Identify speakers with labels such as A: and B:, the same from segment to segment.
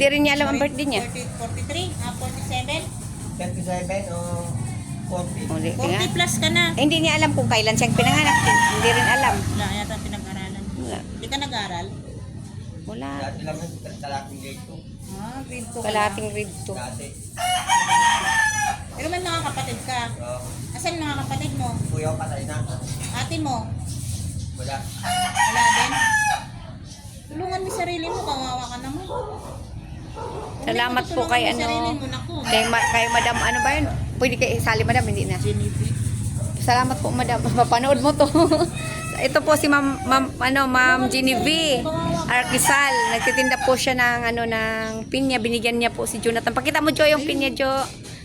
A: Hindi rin niya alam ang birthday niya.
B: 43? 47?
C: 37 o 40.
A: O, di,
B: 40 plus ka na.
A: hindi niya alam kung kailan siyang pinanganak. Hindi rin alam.
B: Wala yata pinag-aralan.
A: Wala.
B: Hindi ka nag-aral?
A: Wala.
C: Dati lang yung talaking grade ko.
B: Grade 2
A: Kalating grade 2.
C: Dati.
B: Pero may mga kapatid ka.
C: So,
B: Asan mga kapatid mo?
C: kuya ko patay na.
B: Ate mo?
C: Wala.
B: Wala din? Tulungan mo yung sarili mo, kawawa ka naman.
A: Salamat po kay ano.
B: Naku.
A: Kay Madam, ano ba yun? Pwede kayo isali, Madam, hindi na.
B: Genevieve.
A: Salamat po, Madam. Mapanood mo to. Ito po si Ma'am Genevieve Arquisal. Nagtitinda po siya ng ano ng pinya. Binigyan niya po si Jonathan. Pakita mo, Jo, yung pinya, Jo.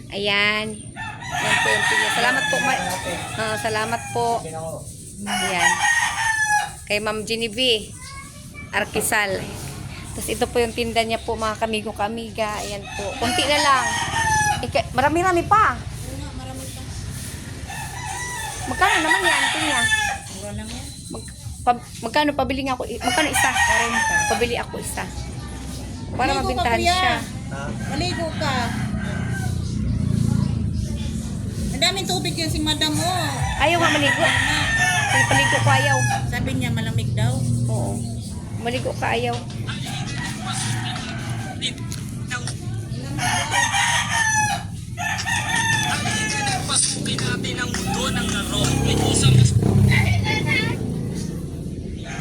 A: Ayan. Ayan po yung pinya. Salamat po. Salamat po. Ayan. Kay Ma'am Genevieve Arquisal. Tapos ito po yung tinda niya po, mga kamigo-kamiga. Ayan po. Kunti na lang. Marami-rami pa. Magkano naman yan, pinya?
B: Mura lang yan.
A: Magkano pabili nga ako? Magkano isa?
B: 40.
A: Pabili ako isa. Para
B: Maligo ka,
A: mabintahan
B: kuya.
A: siya.
B: Maligo ka. Ang daming tubig yun si madam mo.
A: Ayaw nga maligo. Kaya paligo ko ayaw.
B: Sabi niya malamig daw.
A: Oo. Maligo ka ayaw.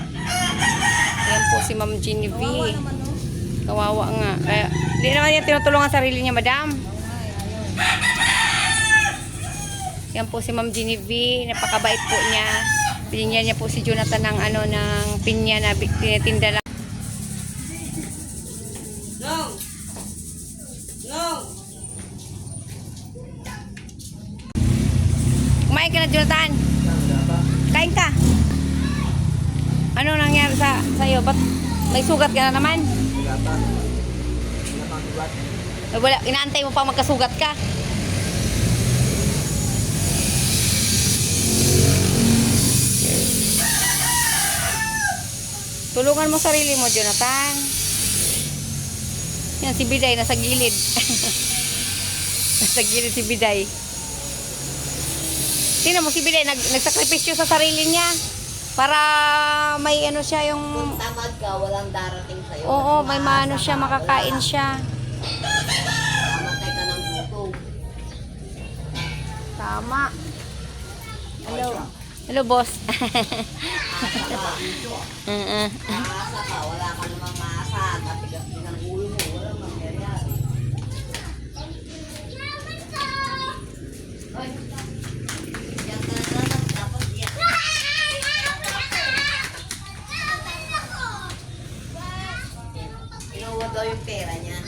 A: Ayan po si Ma'am Genevieve. Kawawa nga. Kaya, hindi naman niya tinutulungan sarili niya, Madam. Yan po si Ma'am Genevieve. Napakabait po niya. Binigyan niya po si Jonathan ng ano ng pinya na tinitinda lang.
B: Long! Long!
A: Kumain ka na, Jonathan. Kain ka. Ano nangyari sa'yo? Ba't may sugat ka na naman?
C: Wala pa. Wala pang ibat.
A: Wala, inaantay mo pa magkasugat ka. Tulungan mo sarili mo, Jonathan. Yan, si Biday, nasa gilid. Nasa gilid si Biday. Tingnan mo, si Biday, nagsakripisyo sa sarili niya. Para may ano siya yung...
D: Kung tamad ka, walang darating sa'yo.
A: Oo, may maano siya, makakain siya.
D: Mamatay ka ng gutom.
A: Tama. Hello. Hello, boss.
D: Maasa ka, wala ka namang maasa. Matigas din ang ulo mo, walang mangyayari. Ay, yan ka na lang, tapos yan. Inuwa daw yung pera niya.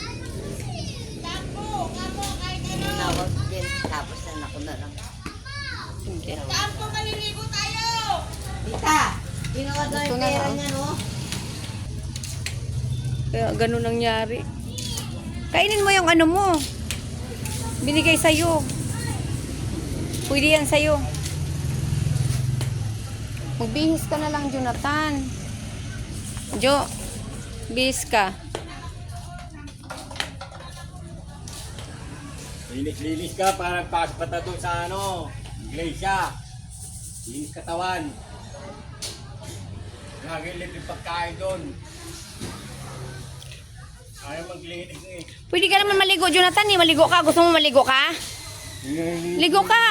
D: Tinawag din, tapos na ako na lang. Tita, ginawa daw
A: Ito
D: yung
A: na
D: pera
A: lang.
D: niya, no?
A: Kaya ganun nangyari. Kainin mo yung ano mo. Binigay sa'yo. Pwede yan sa'yo. Magbihis ka na lang, Jonathan. Jo, bihis ka.
E: Linis ka para pagpata doon sa ano, iglesia. Linis katawan. Nagilip yung pagkain doon. Ayaw maglinis eh.
A: Pwede ka naman maligo, Jonathan. Eh. Maligo ka. Gusto mo maligo ka? Ligo ka.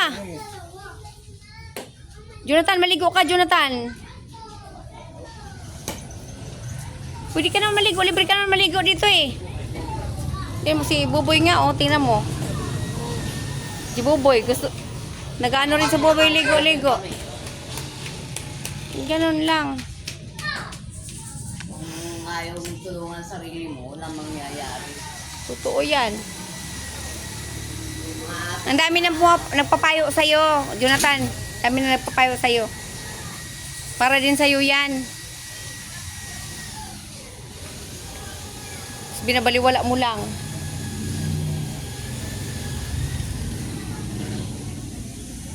A: Jonathan, maligo ka, Jonathan. Pwede ka naman maligo. Libre ka naman maligo dito eh. Tingnan mo si Buboy nga, oh. Tingnan mo. Si Buboy. Gusto... Nag-ano rin sa Buboy, ligo-ligo. Ganun lang.
D: Kung ayaw mong tulungan sarili mo, walang mangyayari.
A: Totoo yan.
D: Maasa
A: Ang dami nang nagpapayo sa'yo, Jonathan. Dami na nagpapayo sa'yo. Para din sa'yo yan. Binabaliwala mo lang.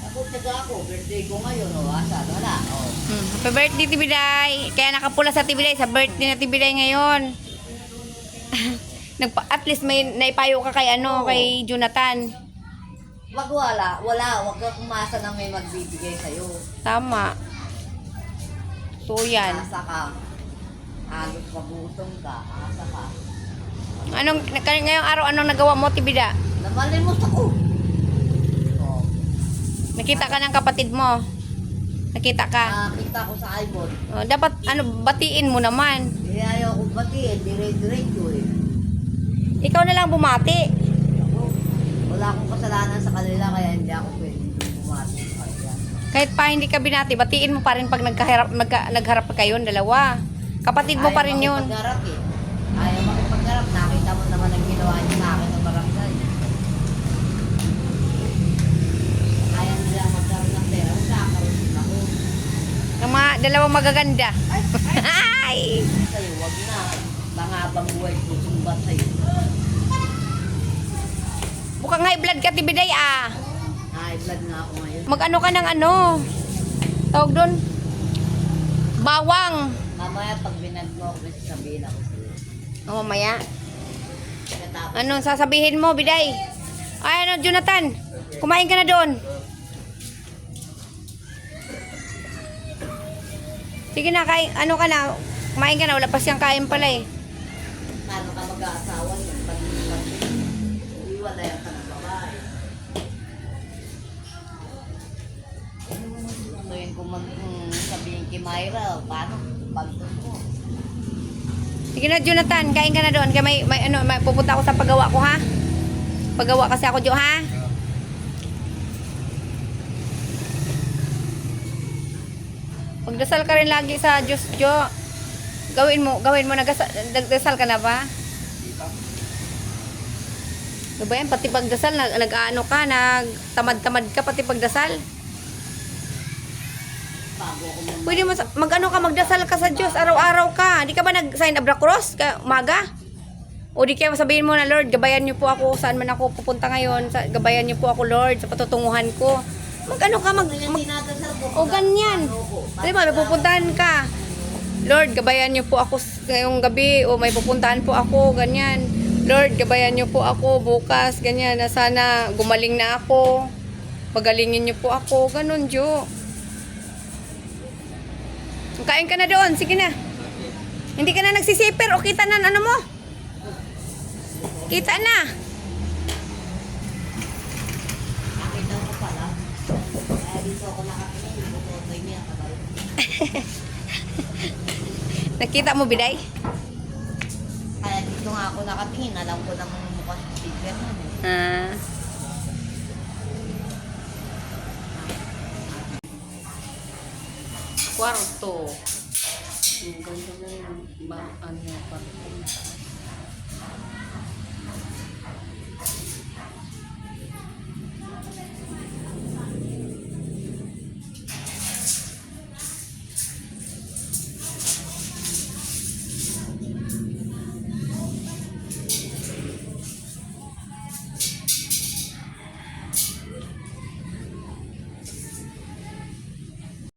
D: ako, taga ako, birthday ko ngayon, o, asan, wala, o.
A: Happy birthday, Tibiday. Kaya nakapula sa Tibiday. Sa birthday na Tibiday ngayon. At least may naipayo ka kay ano,
D: Oo.
A: kay Jonathan.
D: Wag wag ka umasa na may magbibigay sa'yo.
A: Tama. So yan.
D: Asa ka. Halos magutom ka. Asa ka.
A: Ngayong araw, anong nagawa mo, Tibida?
D: Namalimos ako. Oh.
A: Nakita ka ng kapatid mo. Nakita ka.
D: Nakita ko sa ibon.
A: Dapat, batiin mo naman.
D: Hindi ayaw ko batiin. Dire-diretso eh.
A: Ikaw na lang bumati.
D: Ako, wala akong kasalanan sa kanila kaya hindi ako pwede bumati sa kanila.
A: Kahit pa hindi ka binati, batiin mo pa rin pag nagharap pa kayo, dalawa. Kapatid mo pa rin yun.
D: Makipagharap eh. Ayaw makipagharap. Nakita mo naman ang ginawa niya sa akin ng barangay. Ayaw nila magkaroon ng pera. Magkakaroon ako.
A: Ang mga dalawang magaganda. Ay!
D: Sa'yo, wag na. Bangabang buhay ko, sumbat sa'yo.
A: Mukhang high blood ka, Tibiday, ah.
D: High blood na ako ngayon.
A: Mag-ano ka ng ano? Tawag doon? Bawang.
D: Mamaya pag binag mo ako, may sasabihin ako sa'yo.
A: O, mamaya.
D: Pagkatapos,
A: Anong sasabihin mo, Biday? Ay, ano, Jonathan? Kumain ka na doon. Sige na, kain. Ano ka na? Kumain ka na. Wala pa siyang kain pala eh.
D: paano ka mag-aasawa yun? Pag iwalayan ka ng babae. Ngayon kung sabihin kay Myra, paano? Pagod mo.
A: Sige na, Jonathan. Kain ka na doon. Kaya may pupunta ako sa paggawa ko, ha? Paggawa kasi ako, Jo, ha? Magdasal ka rin lagi sa Diyos, Jo. Gawin mo, nagdasal ka na ba? Ano ba yan? Pati pagdasal, nag-ano ka, nagtamad-tamad ka, pati pagdasal.
D: Bago ako
A: Pwede mo, mag-ano ka, magdasal ka sa Diyos, araw-araw ka. Di ka ba nag-sign of the cross, umaga? O di kaya sabihin mo na, Lord, gabayan niyo po ako, saan man ako pupunta ngayon, gabayan niyo po ako, Lord, sa patutunguhan ko. Mag-ano ka,
D: dinadasal ko.
A: o ganyan. Di ba, may pupuntahan ka. Lord, gabayan niyo po ako ngayong gabi, o may pupuntahan po ako, ganyan. Lord, gabayan niyo po ako bukas, ganyan, na sana gumaling na ako. Pagalingin niyo po ako, ganun, Jo. Kain ka na doon, sige na. Hindi ka na nagsisipir, o kita na, ano mo? Kita na.
D: Nakita ko pala. Kaya dito ako nakatingin. Butotoy niya. Kabay.
A: Nakita mo, Biday?
D: Kaya dito nga ako nakatingin. Alam ko naman mukha sa speaker na.
A: Ah. Kwarto. Ang ganda na yung ano, kwarto.